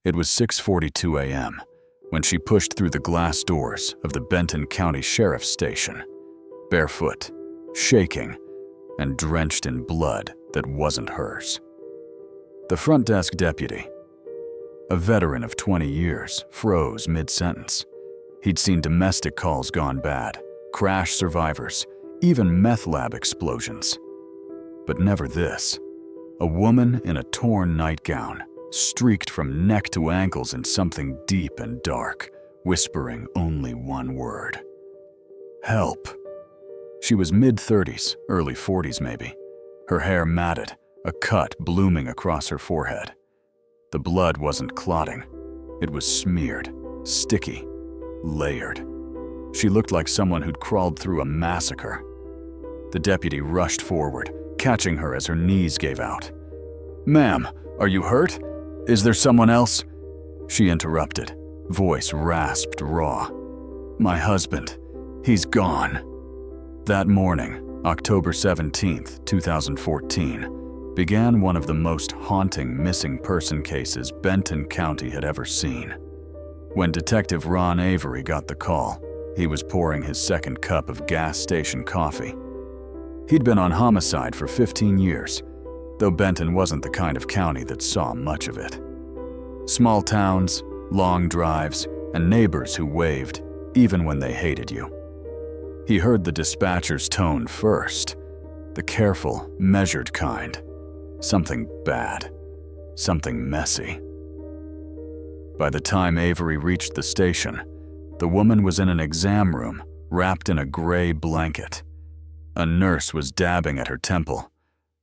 It was 6:42 a.m. when she pushed through the glass doors of the Benton County Sheriff's Station, barefoot, shaking, and drenched in blood that wasn't hers. The front desk deputy, a veteran of 20 years, froze mid-sentence. He'd seen domestic calls gone bad, crash survivors, even meth lab explosions. But never this. A woman in a torn nightgown, streaked from neck to ankles in something deep and dark, whispering only one word. Help. She was mid-30s, early 40s maybe. Her hair matted, a cut blooming across her forehead. The blood wasn't clotting. It was smeared, sticky, layered. She looked like someone who'd crawled through a massacre. The deputy rushed forward, catching her as her knees gave out. "Ma'am, are you hurt? Is there someone else?" She interrupted, voice rasped raw. "My husband, he's gone." That morning, October 17th, 2014, began one of the most haunting missing person cases Benton County had ever seen. When Detective Ron Avery got the call, he was pouring his second cup of gas station coffee. He'd been on homicide for 15 years, though Benton wasn't the kind of county that saw much of it. Small towns, long drives, and neighbors who waved, even when they hated you. He heard the dispatcher's tone first, the careful, measured kind. Something bad, something messy. By the time Avery reached the station, the woman was in an exam room, wrapped in a gray blanket. A nurse was dabbing at her temple.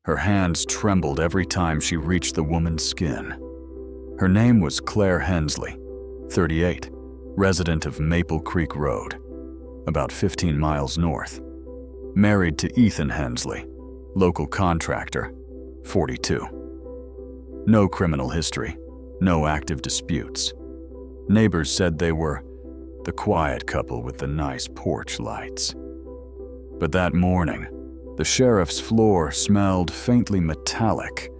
Her hands trembled every time she reached the woman's skin. Her name was Claire Hensley, 38, resident of Maple Creek Road, about 15 miles north. Married to Ethan Hensley, local contractor, 42. No criminal history, no active disputes. Neighbors said they were the quiet couple with the nice porch lights. But that morning, the sheriff's floor smelled faintly metallic.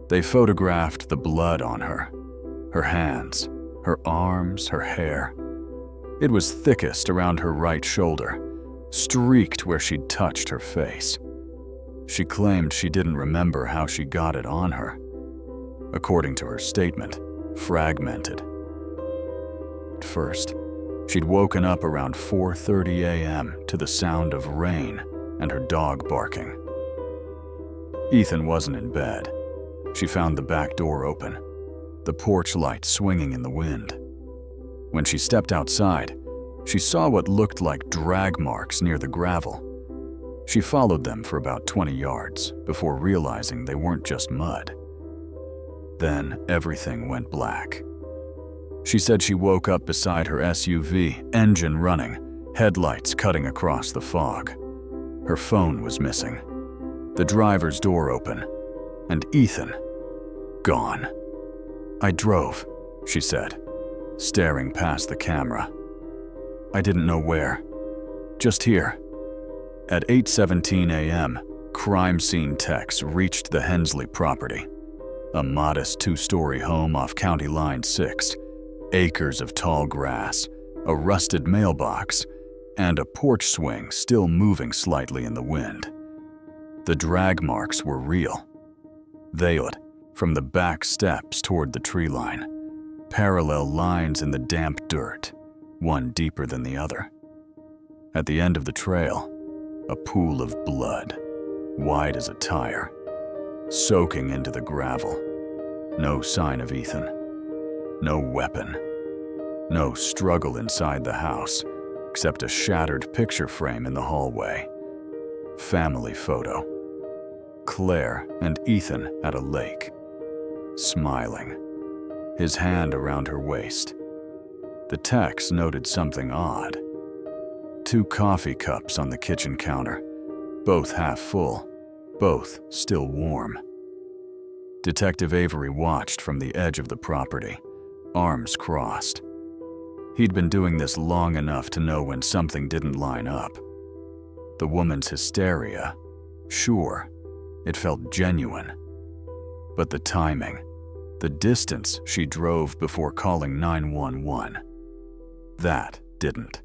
They photographed the blood on her hands, her arms, her hair. It was thickest around her right shoulder, streaked where she'd touched her face. She claimed she didn't remember how she got it on her. According to her statement, fragmented. At first, she'd woken up around 4:30 a.m. to the sound of rain and her dog barking. Ethan wasn't in bed. She found the back door open, the porch light swinging in the wind. When she stepped outside, she saw what looked like drag marks near the gravel. She followed them for about 20 yards before realizing they weren't just mud. Then everything went black. She said she woke up beside her SUV, engine running, headlights cutting across the fog. Her phone was missing, the driver's door open, and Ethan, gone. "I drove," she said, staring past the camera. "I didn't know where. Just here." At 8:17 a.m., crime scene techs reached the Hensley property. A modest two-story home off County Line 6, acres of tall grass, a rusted mailbox, and a porch swing still moving slightly in the wind. The drag marks were real. They led from the back steps toward the tree line, parallel lines in the damp dirt, one deeper than the other. At the end of the trail, a pool of blood, wide as a tire, soaking into the gravel. No sign of Ethan. No weapon. No struggle inside the house, except a shattered picture frame in the hallway. Family photo. Claire and Ethan at a lake, smiling, his hand around her waist. The techs noted something odd. 2 coffee cups on the kitchen counter, both half full, both still warm. Detective Avery watched from the edge of the property, arms crossed. He'd been doing this long enough to know when something didn't line up. The woman's hysteria, sure, it felt genuine. But the timing, the distance she drove before calling 911. That didn't.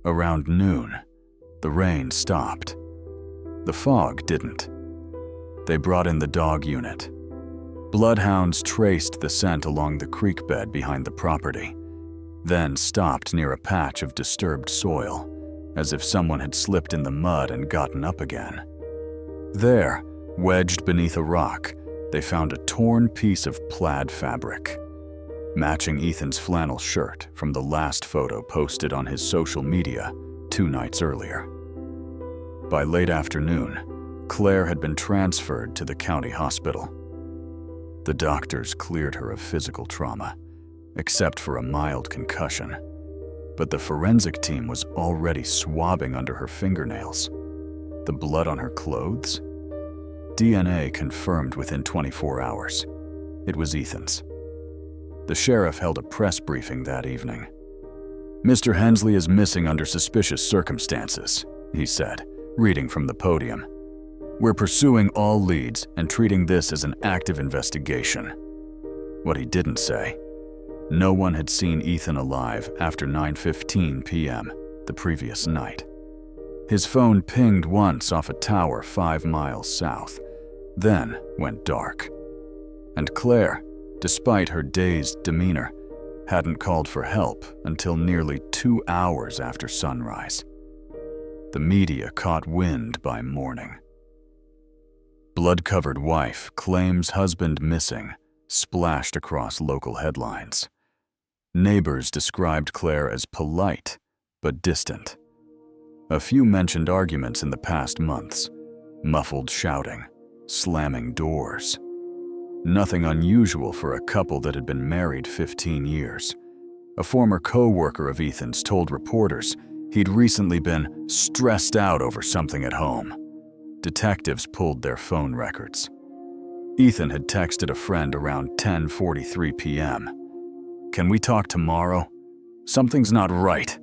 Around noon, the rain stopped. The fog didn't. They brought in the dog unit. Bloodhounds traced the scent along the creek bed behind the property, then stopped near a patch of disturbed soil, as if someone had slipped in the mud and gotten up again. There, wedged beneath a rock, they found a torn piece of plaid fabric, matching Ethan's flannel shirt from the last photo posted on his social media 2 nights earlier. By late afternoon, Claire had been transferred to the county hospital. The doctors cleared her of physical trauma, except for a mild concussion, but the forensic team was already swabbing under her fingernails. The blood on her clothes? DNA confirmed within 24 hours. It was Ethan's. The sheriff held a press briefing that evening. "Mr. Hensley is missing under suspicious circumstances," he said, reading from the podium. "We're pursuing all leads and treating this as an active investigation." What he didn't say: no one had seen Ethan alive after 9:15 p.m. the previous night. His phone pinged once off a tower 5 miles south, then went dark. And Claire, despite her dazed demeanor, hadn't called for help until nearly 2 hours after sunrise. The media caught wind by morning. "Blood-covered wife claims husband missing," splashed across local headlines. Neighbors described Claire as polite, but distant. A few mentioned arguments in the past months, muffled shouting, slamming doors. Nothing unusual for a couple that had been married 15 years. A former co-worker of Ethan's told reporters he'd recently been stressed out over something at home. Detectives pulled their phone records. Ethan had texted a friend around 10:43 p.m. "Can we talk tomorrow? Something's not right."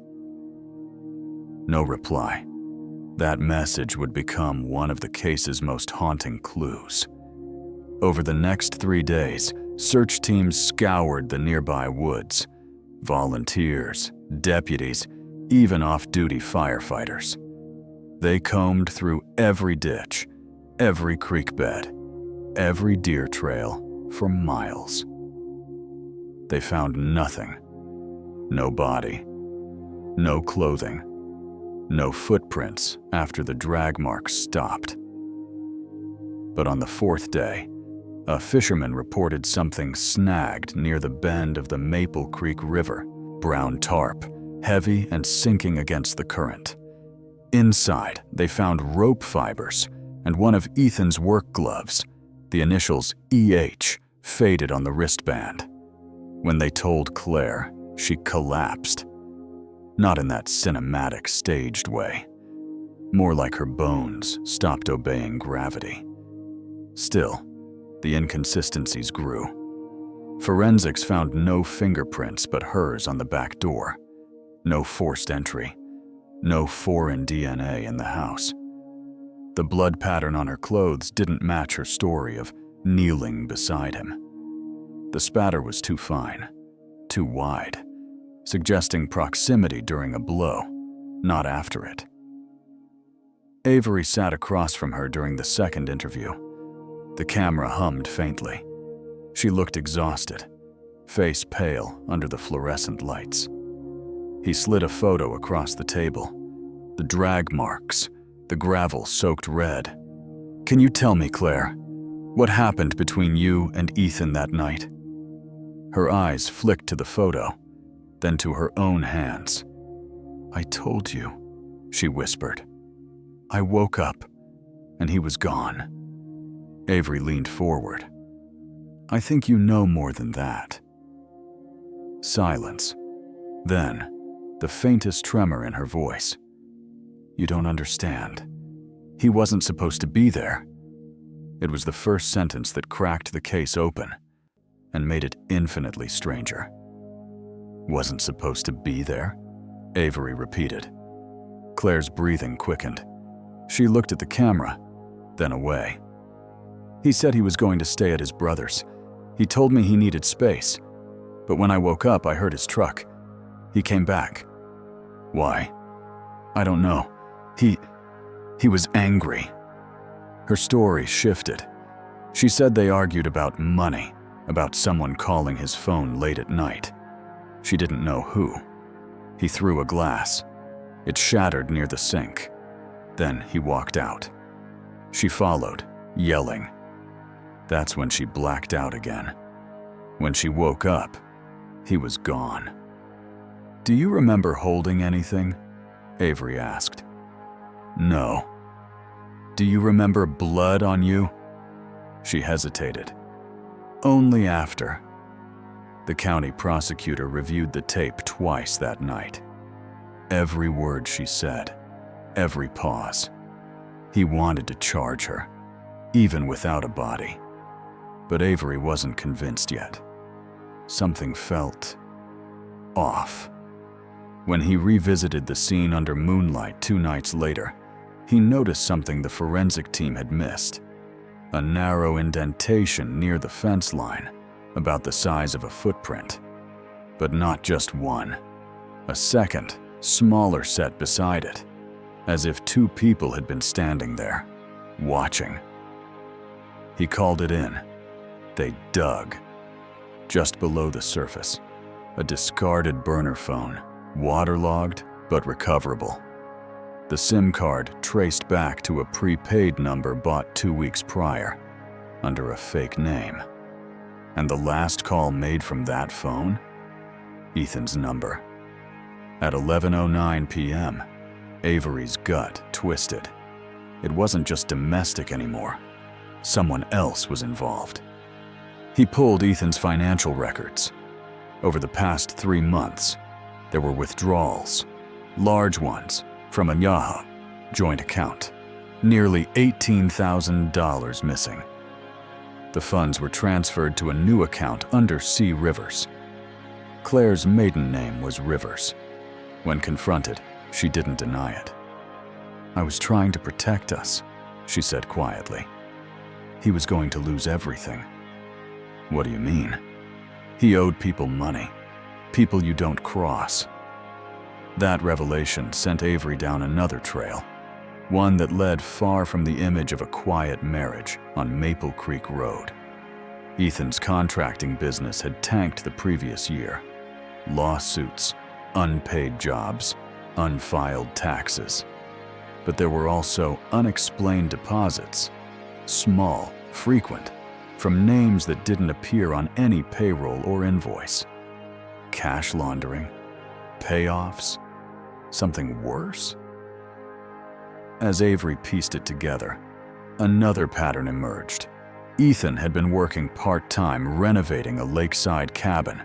No reply. That message would become one of the case's most haunting clues. Over the next 3 days, search teams scoured the nearby woods. Volunteers, deputies, even off-duty firefighters. They combed through every ditch, every creek bed, every deer trail for miles. They found nothing. No body, no clothing, no footprints after the drag marks stopped. But on the 4th day, a fisherman reported something snagged near the bend of the Maple Creek River, brown tarp, heavy and sinking against the current. Inside, they found rope fibers and one of Ethan's work gloves, the initials EH, faded on the wristband. When they told Claire, she collapsed. Not in that cinematic, staged way. More like her bones stopped obeying gravity. Still, the inconsistencies grew. Forensics found no fingerprints but hers on the back door. No forced entry. No foreign DNA in the house. The blood pattern on her clothes didn't match her story of kneeling beside him. The spatter was too fine, too wide, suggesting proximity during a blow, not after it. Avery sat across from her during the second interview. The camera hummed faintly. She looked exhausted, face pale under the fluorescent lights. He slid a photo across the table. The drag marks, the gravel soaked red. "Can you tell me, Claire, what happened between you and Ethan that night?" Her eyes flicked to the photo, then to her own hands. "I told you," she whispered. "I woke up, and he was gone." Avery leaned forward. "I think you know more than that." Silence. Then, the faintest tremor in her voice. "You don't understand. He wasn't supposed to be there." It was the first sentence that cracked the case open and made it infinitely stranger. "Wasn't supposed to be there?" Avery repeated. Claire's breathing quickened. She looked at the camera, then away. "He said he was going to stay at his brother's. He told me he needed space, but when I woke up, I heard his truck. He came back. Why? I don't know. He was angry. Her story shifted. She said they argued about money, about someone calling his phone late at night. She didn't know who. He threw a glass. It shattered near the sink. Then he walked out. She followed, yelling. That's when she blacked out again. When she woke up, he was gone. Do you remember holding anything? Avery asked. No. Do you remember blood on you? She hesitated. Only after. The county prosecutor reviewed the tape twice that night. Every word she said, every pause. He wanted to charge her, even without a body. But Avery wasn't convinced yet. Something felt off. When he revisited the scene under moonlight 2 nights later, he noticed something the forensic team had missed. A narrow indentation near the fence line, about the size of a footprint. But not just one. A second, smaller set beside it, as if 2 people had been standing there, watching. He called it in. They dug. Just below the surface, a discarded burner phone, waterlogged but recoverable. The SIM card traced back to a prepaid number bought 2 weeks prior, under a fake name. And the last call made from that phone? Ethan's number. At 11:09 p.m., Avery's gut twisted. It wasn't just domestic anymore. Someone else was involved. He pulled Ethan's financial records. Over the past 3 months, there were withdrawals, large ones, from a Yahoo joint account. Nearly $18,000 missing. The funds were transferred to a new account under C. Rivers. Claire's maiden name was Rivers. When confronted, she didn't deny it. I was trying to protect us, she said quietly. He was going to lose everything. What do you mean? He owed people money. People you don't cross. That revelation sent Avery down another trail. One that led far from the image of a quiet marriage on Maple Creek Road. Ethan's contracting business had tanked the previous year. Lawsuits, unpaid jobs, unfiled taxes. But there were also unexplained deposits, small, frequent, from names that didn't appear on any payroll or invoice. Cash laundering, payoffs, something worse? As Avery pieced it together, another pattern emerged. Ethan had been working part-time renovating a lakeside cabin,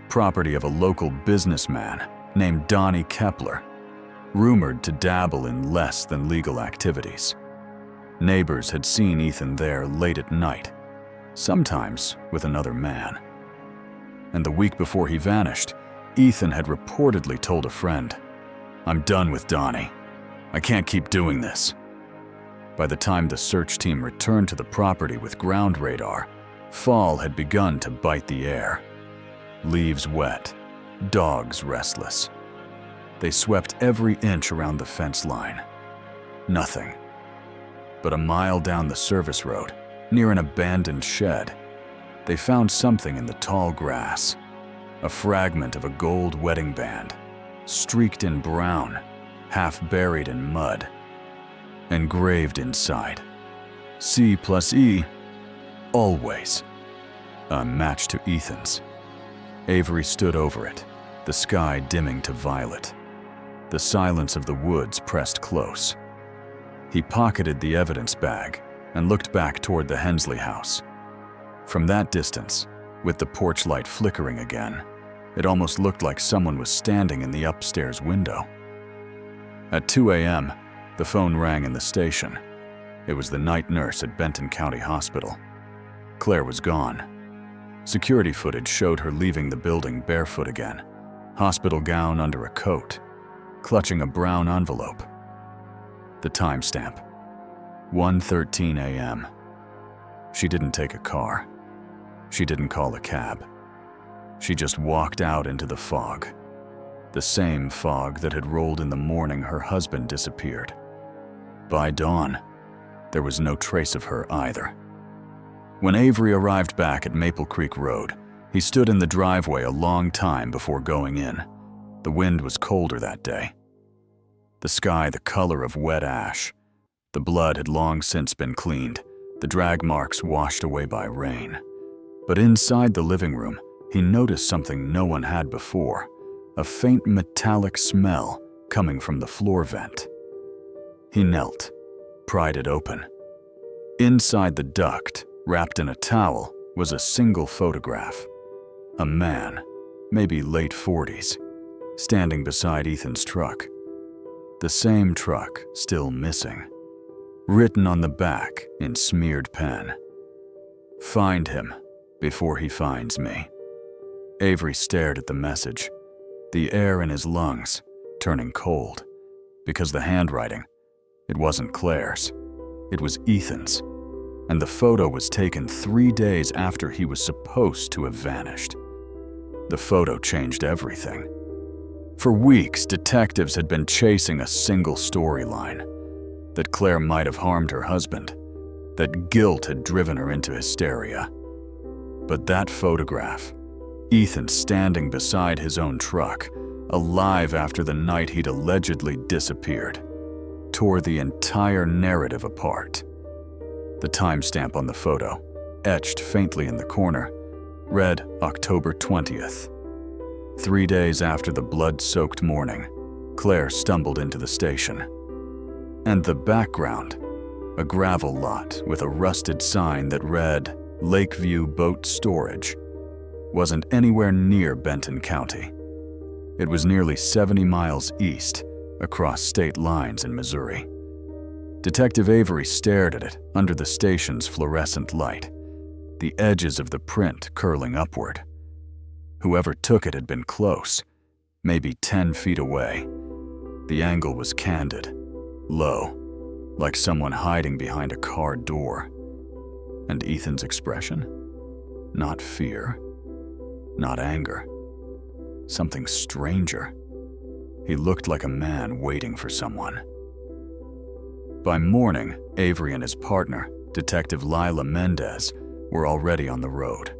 property of a local businessman named Donnie Kepler, rumored to dabble in less than legal activities. Neighbors had seen Ethan there late at night, sometimes with another man. And the week before he vanished, Ethan had reportedly told a friend, "I'm done with Donnie. I can't keep doing this." By the time the search team returned to the property with ground radar, fall had begun to bite the air. Leaves wet, dogs restless. They swept every inch around the fence line. Nothing. But a mile down the service road, near an abandoned shed, they found something in the tall grass. A fragment of a gold wedding band, streaked in brown, half buried in mud. Engraved inside, C+E, always. A match to Ethan's. Avery stood over it, the sky dimming to violet. The silence of the woods pressed close. He pocketed the evidence bag and looked back toward the Hensley house. From that distance, with the porch light flickering again, it almost looked like someone was standing in the upstairs window. At 2 a.m., the phone rang in the station. It was the night nurse at Benton County Hospital. Claire was gone. Security footage showed her leaving the building barefoot again, hospital gown under a coat, clutching a brown envelope. The timestamp, 1:13 a.m. She didn't take a car. She didn't call a cab. She just walked out into the fog. The same fog that had rolled in the morning her husband disappeared. By dawn, there was no trace of her either. When Avery arrived back at Maple Creek Road, he stood in the driveway a long time before going in. The wind was colder that day. The sky the color of wet ash. The blood had long since been cleaned, the drag marks washed away by rain. But inside the living room, he noticed something no one had before, a faint metallic smell coming from the floor vent. He knelt, pried it open. Inside the duct, wrapped in a towel, was a single photograph. A man, maybe late 40s, standing beside Ethan's truck. The same truck still missing. Written on the back in smeared pen. "Find him before he finds me." Avery stared at the message, the air in his lungs turning cold, because the handwriting, it wasn't Claire's, it was Ethan's, and the photo was taken 3 days after he was supposed to have vanished. The photo changed everything. For weeks, detectives had been chasing a single storyline, that Claire might have harmed her husband, that guilt had driven her into hysteria. But that photograph, Ethan standing beside his own truck, alive after the night he'd allegedly disappeared, tore the entire narrative apart. The timestamp on the photo, etched faintly in the corner, read October 20th. 3 days after the blood-soaked morning, Claire stumbled into the station. And the background, a gravel lot with a rusted sign that read Lakeview Boat Storage, wasn't anywhere near Benton County. It was nearly 70 miles east, across state lines in Missouri. Detective Avery stared at it under the station's fluorescent light, the edges of the print curling upward. Whoever took it had been close, maybe 10 feet away. The angle was candid, low, like someone hiding behind a car door. And Ethan's expression? Not fear, not anger. Something stranger. He looked like a man waiting for someone. By morning, Avery and his partner, Detective Lila Mendez, were already on the road.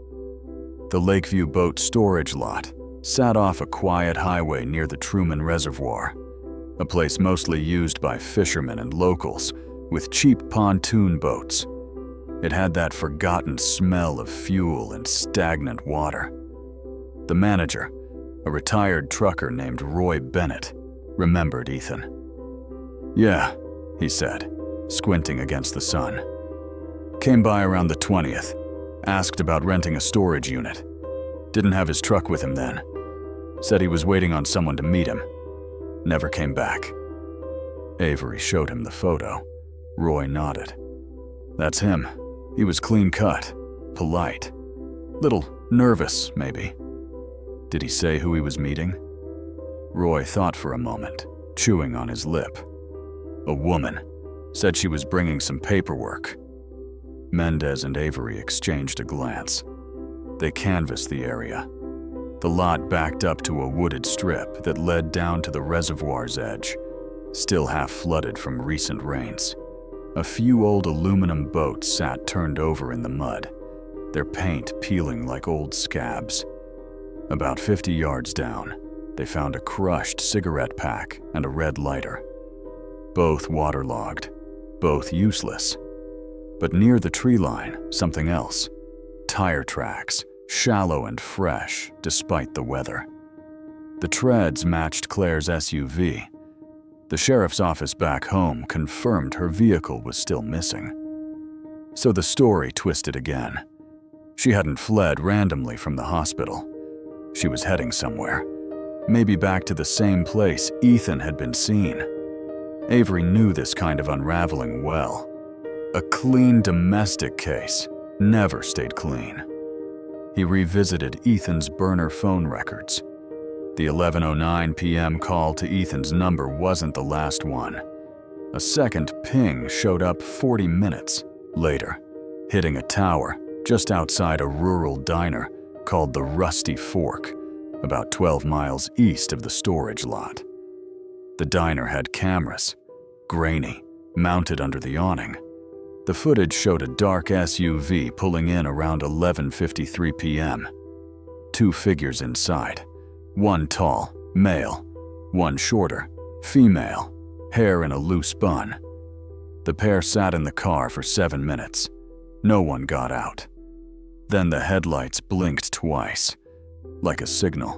The Lakeview Boat Storage lot sat off a quiet highway near the Truman Reservoir, a place mostly used by fishermen and locals with cheap pontoon boats. It had that forgotten smell of fuel and stagnant water. The manager, a retired trucker named Roy Bennett, remembered Ethan. "Yeah," he said, squinting against the sun. "Came by around the 20th, asked about renting a storage unit. Didn't have his truck with him then. Said he was waiting on someone to meet him. Never came back." Avery showed him the photo. Roy nodded. "That's him. He was clean cut, polite. Little nervous, maybe." "Did he say who he was meeting?" Roy thought for a moment, chewing on his lip. "A woman. Said she was bringing some paperwork." Mendez and Avery exchanged a glance. They canvassed the area. The lot backed up to a wooded strip that led down to the reservoir's edge, still half flooded from recent rains. A few old aluminum boats sat turned over in the mud, their paint peeling like old scabs. About 50 yards down, they found a crushed cigarette pack and a red lighter. Both waterlogged, both useless. But near the tree line, something else. Tire tracks, shallow and fresh despite the weather. The treads matched Claire's SUV. The sheriff's office back home confirmed her vehicle was still missing. So the story twisted again. She hadn't fled randomly from the hospital. She was heading somewhere, maybe back to the same place Ethan had been seen. Avery knew this kind of unraveling well. A clean domestic case never stayed clean. He revisited Ethan's burner phone records. The 11:09 p.m. call to Ethan's number wasn't the last one. A second ping showed up 40 minutes later, hitting a tower just outside a rural diner called the Rusty Fork, about 12 miles east of the storage lot. The diner had cameras, grainy, mounted under the awning. The footage showed a dark SUV pulling in around 11:53 p.m. Two figures inside, one tall, male, one shorter, female, hair in a loose bun. The pair sat in the car for 7 minutes. No one got out. Then the headlights blinked twice, like a signal,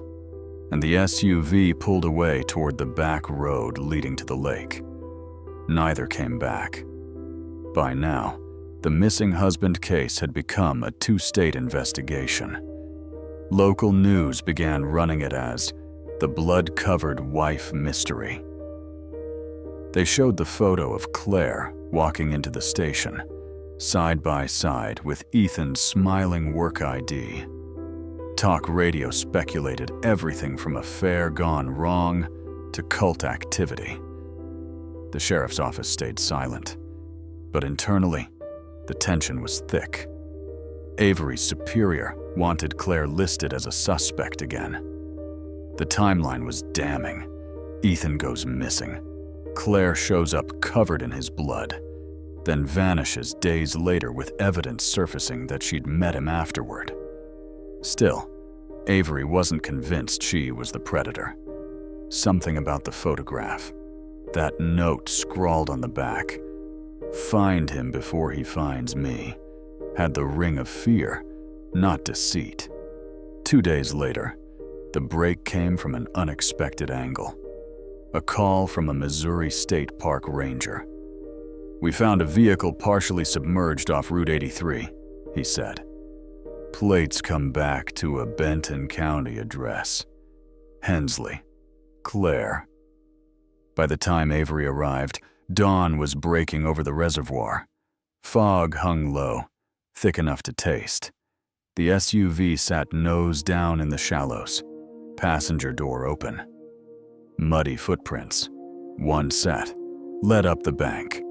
and the SUV pulled away toward the back road leading to the lake. Neither came back. By now, the missing husband case had become a two-state investigation. Local news began running it as the blood-covered wife mystery. They showed the photo of Claire walking into the station, side by side with Ethan's smiling work ID. Talk radio speculated everything from affair gone wrong to cult activity. The sheriff's office stayed silent, but internally, the tension was thick. Avery's superior wanted Claire listed as a suspect again. The timeline was damning. Ethan goes missing. Claire shows up covered in his blood, then vanishes days later with evidence surfacing that she'd met him afterward. Still, Avery wasn't convinced she was the predator. Something about the photograph, that note scrawled on the back, "Find him before he finds me," had the ring of fear, not deceit. 2 days later, the break came from an unexpected angle. A call from a Missouri State Park ranger. "We found a vehicle partially submerged off Route 83, he said. "Plates come back to a Benton County address. Hensley. Claire." By the time Avery arrived, dawn was breaking over the reservoir. Fog hung low, thick enough to taste. The SUV sat nose down in the shallows, passenger door open. Muddy footprints, one set, led up the bank.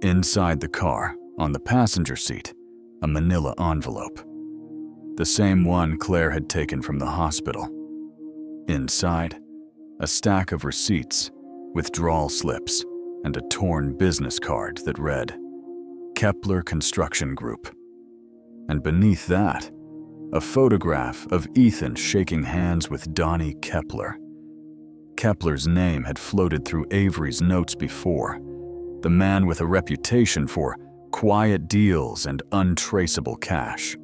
Inside the car, on the passenger seat, a manila envelope. The same one Claire had taken from the hospital. Inside, a stack of receipts, withdrawal slips, and a torn business card that read, "Kepler Construction Group." And beneath that, a photograph of Ethan shaking hands with Donnie Kepler. Kepler's name had floated through Avery's notes before, the man with a reputation for quiet deals and untraceable cash.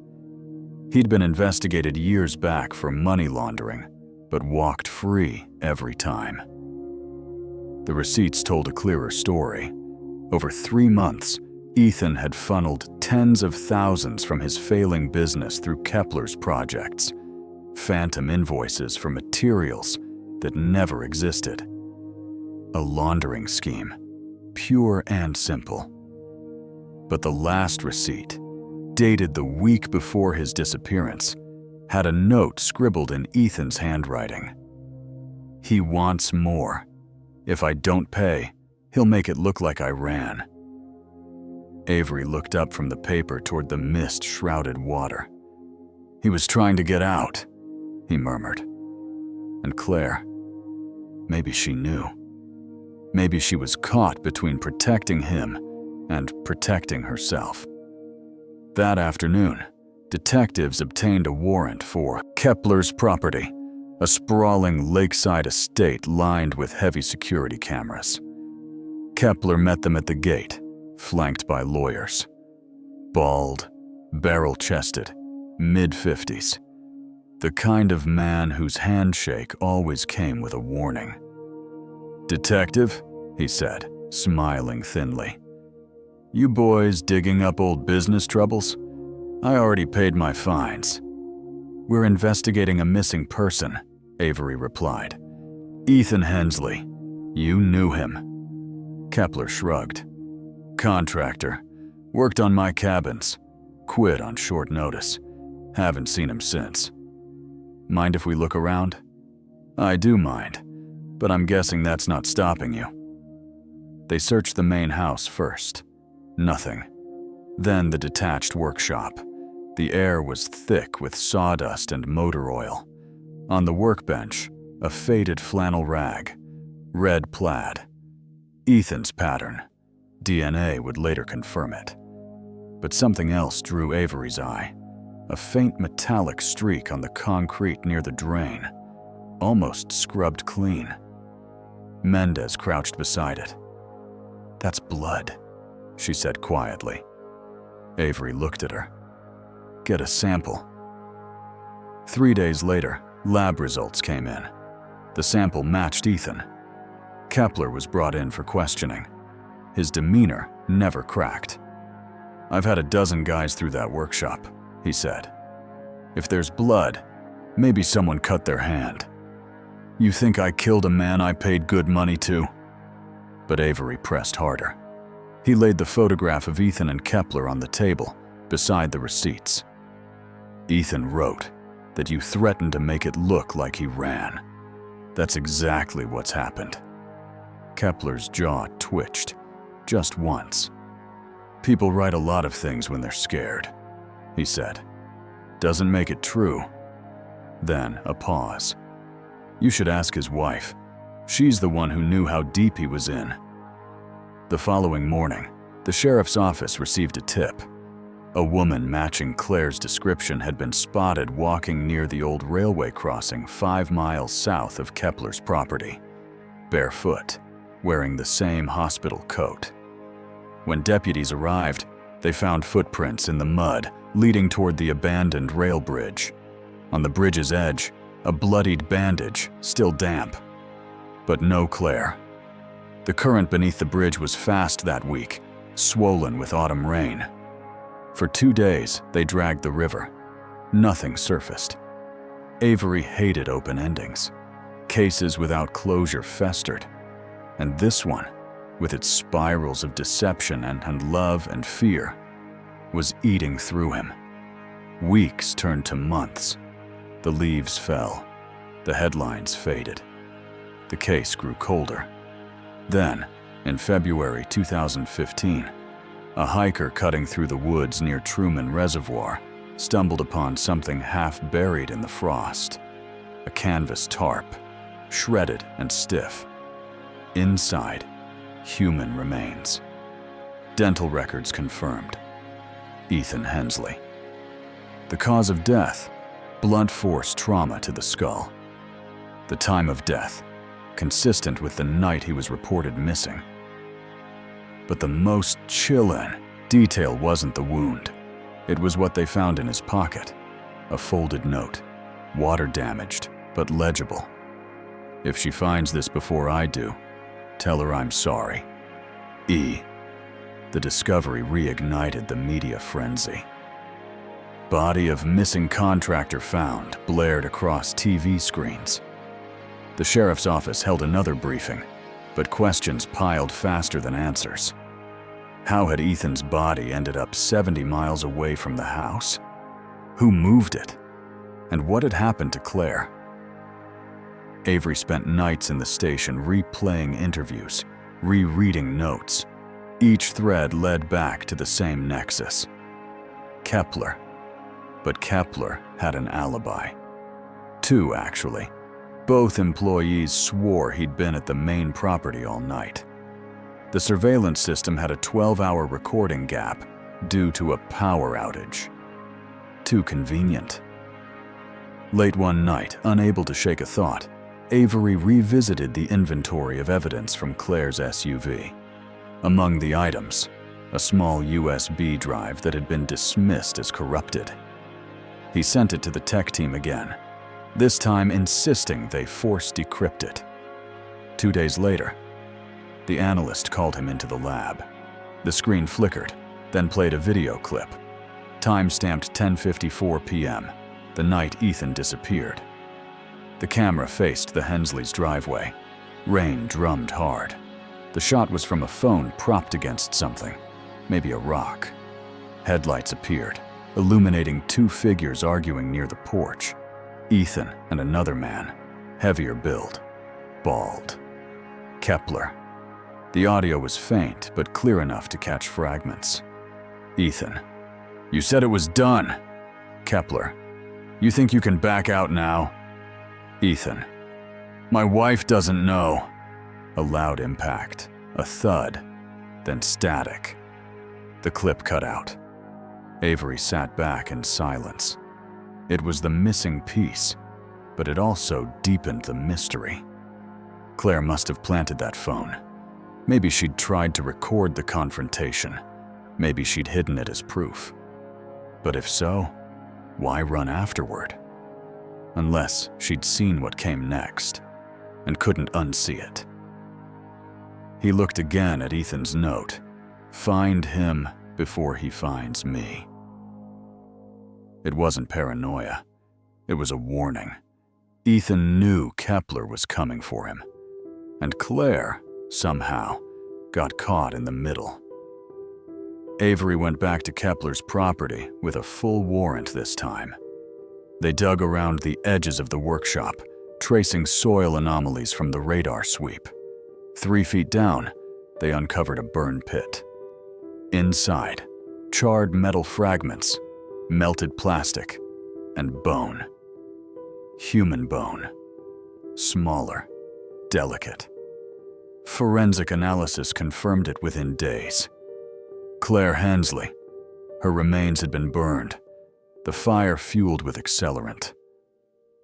He'd been investigated years back for money laundering, but walked free every time. The receipts told a clearer story. Over 3 months, Ethan had funneled tens of thousands from his failing business through Kepler's projects, phantom invoices for materials that never existed. A laundering scheme, pure and simple. But the last receipt, dated the week before his disappearance, had a note scribbled in Ethan's handwriting. "He wants more. If I don't pay, he'll make it look like I ran." Avery looked up from the paper toward the mist-shrouded water. "He was trying to get out," he murmured. And Claire, maybe she knew. Maybe she was caught between protecting him and protecting herself. That afternoon, detectives obtained a warrant for Kepler's property, a sprawling lakeside estate lined with heavy security cameras. Kepler met them at the gate, flanked by lawyers. Bald, barrel-chested, mid-50s. The kind of man whose handshake always came with a warning. "Detective," he said, smiling thinly. "You boys digging up old business troubles? I already paid my fines." "We're investigating a missing person," Avery replied. "Ethan Hensley. You knew him." Kepler shrugged. "Contractor. Worked on my cabins. Quit on short notice. Haven't seen him since." "Mind if we look around?" "I do mind, but I'm guessing that's not stopping you." They searched the main house first. Nothing. Then the detached workshop. The air was thick with sawdust and motor oil. On the workbench, a faded flannel rag, red plaid. Ethan's pattern. DNA would later confirm it. But something else drew Avery's eye. A faint metallic streak on the concrete near the drain, almost scrubbed clean. Mendez crouched beside it. "That's blood," she said quietly. Avery looked at her. "Get a sample." 3 days later, lab results came in. The sample matched Ethan. Kepler was brought in for questioning. His demeanor never cracked. "I've had a dozen guys through that workshop," he said. "If there's blood, maybe someone cut their hand. You think I killed a man I paid good money to?" But Avery pressed harder. He laid the photograph of Ethan and Kepler on the table, beside the receipts. "Ethan wrote that you threatened to make it look like he ran. That's exactly what's happened." Kepler's jaw twitched, just once. "People write a lot of things when they're scared," he said. "Doesn't make it true." Then a pause. "You should ask his wife. She's the one who knew how deep he was in." The following morning, the sheriff's office received a tip. A woman matching Claire's description had been spotted walking near the old railway crossing 5 miles south of Kepler's property, barefoot, wearing the same hospital coat. When deputies arrived, they found footprints in the mud leading toward the abandoned rail bridge. On the bridge's edge, a bloodied bandage, still damp. But no Claire. The current beneath the bridge was fast that week, swollen with autumn rain. For 2 days, they dragged the river. Nothing surfaced. Avery hated open endings. Cases without closure festered. And this one, with its spirals of deception and love and fear, was eating through him. Weeks turned to months. The leaves fell. The headlines faded. The case grew colder. Then, in February 2015, a hiker cutting through the woods near Truman Reservoir stumbled upon something half buried in the frost. A canvas tarp, shredded and stiff. Inside, human remains. Dental records confirmed. Ethan Hensley. The cause of death, blunt force trauma to the skull. The time of death, consistent with the night he was reported missing. But the most chilling detail wasn't the wound. It was what they found in his pocket. A folded note, water damaged, but legible. "If she finds this before I do, tell her I'm sorry. E." The discovery reignited the media frenzy. "Body of missing contractor found," blared across TV screens. The sheriff's office held another briefing, but questions piled faster than answers. How had Ethan's body ended up 70 miles away from the house? Who moved it? And what had happened to Claire? Avery spent nights in the station replaying interviews, rereading notes. Each thread led back to the same nexus. Kepler. But Kepler had an alibi. 2, actually. Both employees swore he'd been at the main property all night. The surveillance system had a 12-hour recording gap due to a power outage. Too convenient. Late one night, unable to shake a thought, Avery revisited the inventory of evidence from Claire's SUV. Among the items, a small USB drive that had been dismissed as corrupted. He sent it to the tech team again, this time insisting they force decrypt it. 2 days later, the analyst called him into the lab. The screen flickered, then played a video clip. Time-stamped 10:54 p.m., the night Ethan disappeared. The camera faced the Hensleys' driveway. Rain drummed hard. The shot was from a phone propped against something, maybe a rock. Headlights appeared, illuminating 2 figures arguing near the porch. Ethan and another man, heavier build, bald. Kepler. The audio was faint, but clear enough to catch fragments. "Ethan, you said it was done. Kepler, you think you can back out now? Ethan, my wife doesn't know. A loud impact, a thud, then static. The clip cut out. Avery sat back in silence. It was the missing piece, but it also deepened the mystery. Claire must have planted that phone. Maybe she'd tried to record the confrontation. Maybe she'd hidden it as proof. But if so, why run afterward? Unless she'd seen what came next and couldn't unsee it. He looked again at Ethan's note. Find him before he finds me. It wasn't paranoia. It was a warning. Ethan knew Kepler was coming for him. And Claire, somehow, got caught in the middle. Avery went back to Kepler's property with a full warrant this time. They dug around the edges of the workshop, tracing soil anomalies from the radar sweep. 3 feet down, they uncovered a burn pit. Inside, charred metal fragments, melted plastic, and bone. Human bone. Smaller, delicate. Forensic analysis confirmed it within days. Claire Hensley. Her remains had been burned, the fire fueled with accelerant.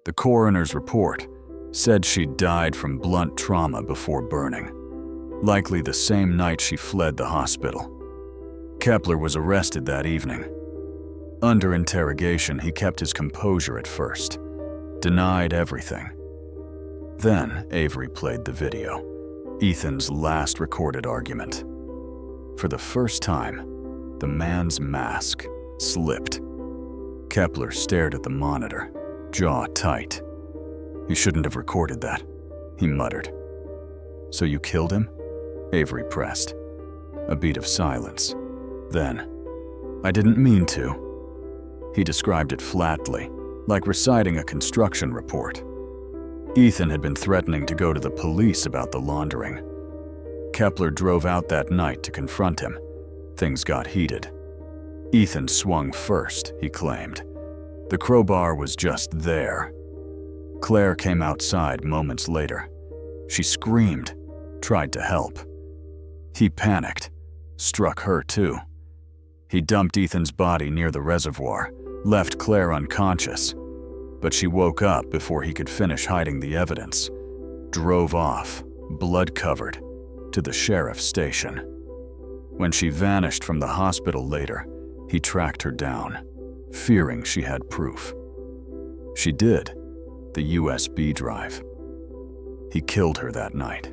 The coroner's report said she died from blunt trauma before burning, likely the same night she fled the hospital. Kepler was arrested that evening. Under interrogation, he kept his composure at first, denied everything. Then Avery played the video, Ethan's last recorded argument. For the first time, the man's mask slipped. Kepler stared at the monitor, jaw tight. "You shouldn't have recorded that," he muttered. "So you killed him?" Avery pressed. A beat of silence. Then, "I didn't mean to." He described it flatly, like reciting a construction report. Ethan had been threatening to go to the police about the laundering. Kepler drove out that night to confront him. Things got heated. Ethan swung first, he claimed. The crowbar was just there. Claire came outside moments later. She screamed, tried to help. He panicked, struck her too. He dumped Ethan's body near the reservoir, left Claire unconscious. But she woke up before he could finish hiding the evidence. Drove off, blood-covered, to the sheriff's station. When she vanished from the hospital later, he tracked her down, fearing she had proof. She did, the USB drive. He killed her that night.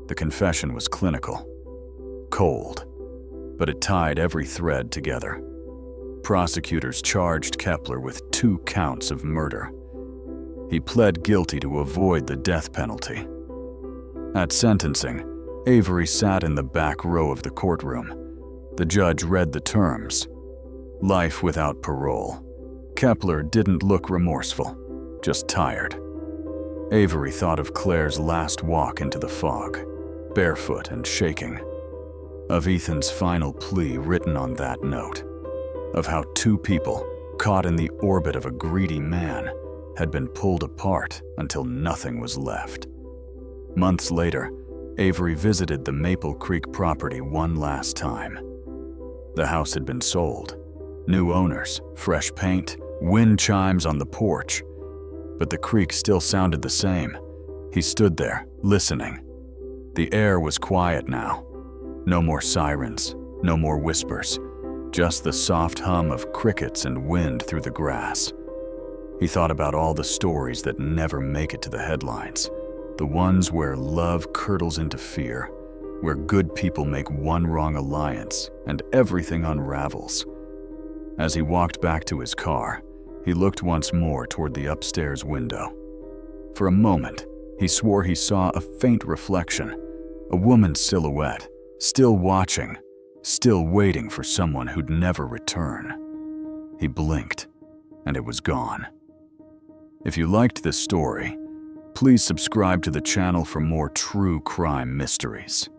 The confession was clinical, cold, but it tied every thread together. Prosecutors charged Kepler with 2 counts of murder. He pled guilty to avoid the death penalty. At sentencing, Avery sat in the back row of the courtroom. The judge read the terms. Life without parole. Kepler didn't look remorseful, just tired. Avery thought of Claire's last walk into the fog, barefoot and shaking. Of Ethan's final plea written on that note. Of how 2 people, caught in the orbit of a greedy man, had been pulled apart until nothing was left. Months later, Avery visited the Maple Creek property one last time. The house had been sold. New owners, fresh paint, wind chimes on the porch. But the creek still sounded the same. He stood there, listening. The air was quiet now. No more sirens, no more whispers. Just the soft hum of crickets and wind through the grass. He thought about all the stories that never make it to the headlines. The ones where love curdles into fear, where good people make one wrong alliance and everything unravels. As he walked back to his car, he looked once more toward the upstairs window. For a moment, he swore he saw a faint reflection, a woman's silhouette, still watching, still waiting for someone who'd never return. He blinked, and it was gone. If you liked this story, please subscribe to the channel for more true crime mysteries.